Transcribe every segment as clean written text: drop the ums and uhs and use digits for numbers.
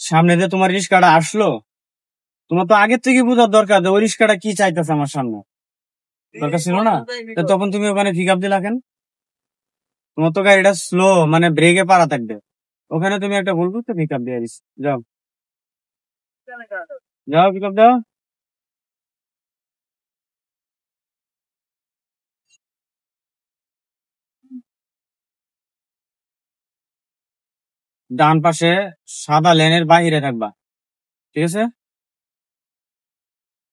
সামনে যে তোমার রিস্কাটা আসলো, তোমার তো আগের থেকে বোঝার দরকার যে ওই রিস্কাটা কি চাইতেছে আমার সামনে। দরকার ছিল না? তো তখন তুমি ওখানে পিক আপ দিলা কেন? তোমার তো গাড়িটা স্লো, মানে ব্রেকে পাড়া থাকবে, ওখানে তুমি একটা ভুল করতে পিক আপ দিয়ে দিস। যাও যাও, পিক আপ দাও। ডান পাশে সাদা লেনের বাহিরে থাকবা, ঠিক আছে?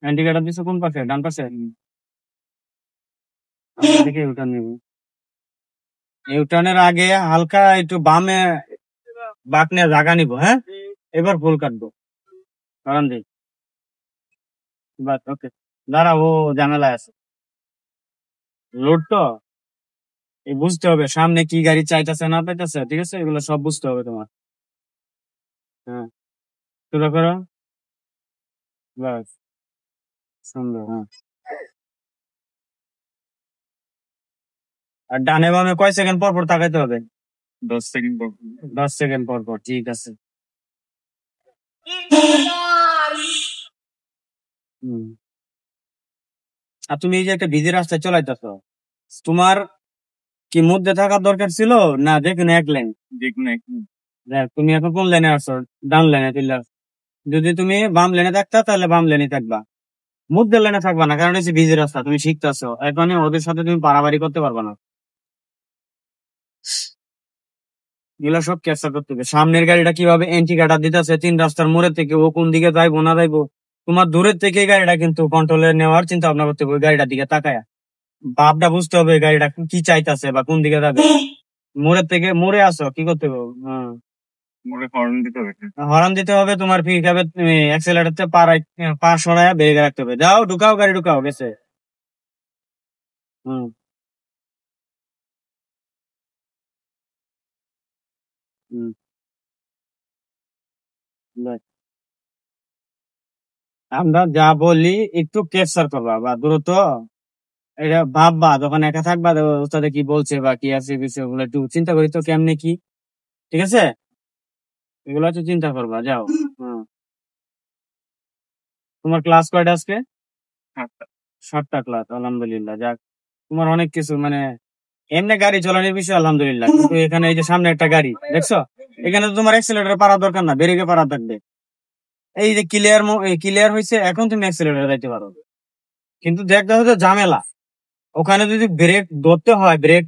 ইন্ডিকেটর দিছো কোন পাশে? ডান পাশে। দেখে ইউটার্ন নিব। ইউটার্নের আগে হালকা একটু বামে বাঁক নিয়ে জায়গা নিবো, হ্যাঁ? এবার ফুল কাটবো, কারণ দিই বাস। ওকে, দাঁড়া, ও ঝামেলায় আছে। লোড তো এই বুঝতে হবে সামনে কি গাড়ি চাইতেছে না পাইতেছে, ঠিক আছে? এগুলো সব বুঝতে হবে তোমার। হ্যাঁ, শুরু করো। বাস, সুন্দর। হ্যাঁ, আর ডানে বামে কয় সেকেন্ড পর পর তাকাইতে হবে? 10 সেকেন্ড পর। 10 সেকেন্ড পর পর, ঠিক আছে। হুম। আর তুমি এই যে একটা বিজি রাস্তায় চলাইতেছ, তোমার কি মধ্যে থাকার দরকার ছিল না যেখানে এক লাইন? যেখানে এক লাইন। দেখ, তুমি এখন কোন লাইনে আসছো? ডান লাইনে চলে আসছো। যদি তুমি বাম লাইনে থাকতা তাহলে বাম লাইনে থাকবা, মধ্যে লাইনে থাকবা না, কারণ হচ্ছে বিজি রাস্তা, তুমি শিখতেছো এখন, ওদের সাথে তুমি পারাবাড়ি করতে পারবা না। এগুলা সব ক্যাপচার করতে হবে। সামনের গাড়িটা কিভাবে এন্ট্রি কাটা দিতেছে 3 রাস্তার মোড়ের থেকে, ও কোন দিকে যাইবো না যাইবো, তোমার দূরের থেকে গাড়িটা কিন্তু কন্ট্রোলে নেওয়ার চিন্তা ভাবনা করতে হবে। ওই গাড়িটার দিকে তাকায় ভাবটা বুঝতে হবে গাড়িটা কি চাইতেছে বা কোন দিকে যাবে। মোড়ের থেকে মোড়ে আসো, কি করতে হবে? হ্যাঁ, মোড়ে হর্ন দিতে হবে। হর্ন দিতে হবে, তোমার ফিক হবে, অ্যাক্সেলারেটর পা সরায় ব্রেকে রাখতে হবে। যাও, ঢুকাও, গাড়ি ঢুকাও, গেছে। হুম। হুম, বাস। আমরা যা বলি একটু ক্যাপচার করবা বা দ্রুত এটা ভাববা, যখন একা থাকবা ওস্তাদে কি বলছে বা কি আছে বিষয়, ওগুলো একটু চিন্তা করি তো কেমনে কি, ঠিক আছে? এগুলো একটু চিন্তা করবা, যাও। হুম। তোমার ক্লাস কয়টা আজকে? 7টা। 7টা ক্লাস, আলহামদুলিল্লাহ। যাক, তোমার অনেক কিছু মানে এমনি গাড়ি চালানোর বিষয় আলহামদুলিল্লাহ, কিন্তু এখানে এই যে সামনে একটা গাড়ি দেখছো, এখানে তো তোমার অ্যাক্সিলারেটর পাড়া দরকার না, ব্রেকে পাড়া থাকবে। এই যে ক্লিয়ার হয়েছে, এখন তুমি অ্যাক্সিলারেটর যাইতে পারো। কিন্তু দেখতে হচ্ছে ঝামেলা, ওখানে যদি ব্রেক ধরতে হয়, ব্রেক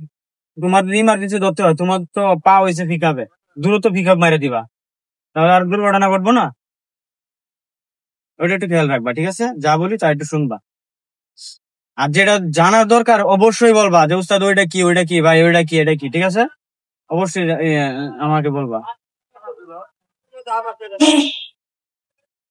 তোমার যদি ইমার্জেন্সি ধরতে হয়, তোমার তো পা হয়েছে ফিকাবে, দ্রুত ফিকাপ মারে দিবা, তাহলে আর দুর্ঘটনা ঘটবো না। ওটা একটু খেয়াল রাখবা, ঠিক আছে? যা বলি তা একটু শুনবা। আর যেটা জানার দরকার অবশ্যই বলবা যে উস্তাদ ওইটা কি, ওইটা কি ভাই, ওইটা কি, এটা কি, ঠিক আছে? অবশ্যই আমাকে বলবা।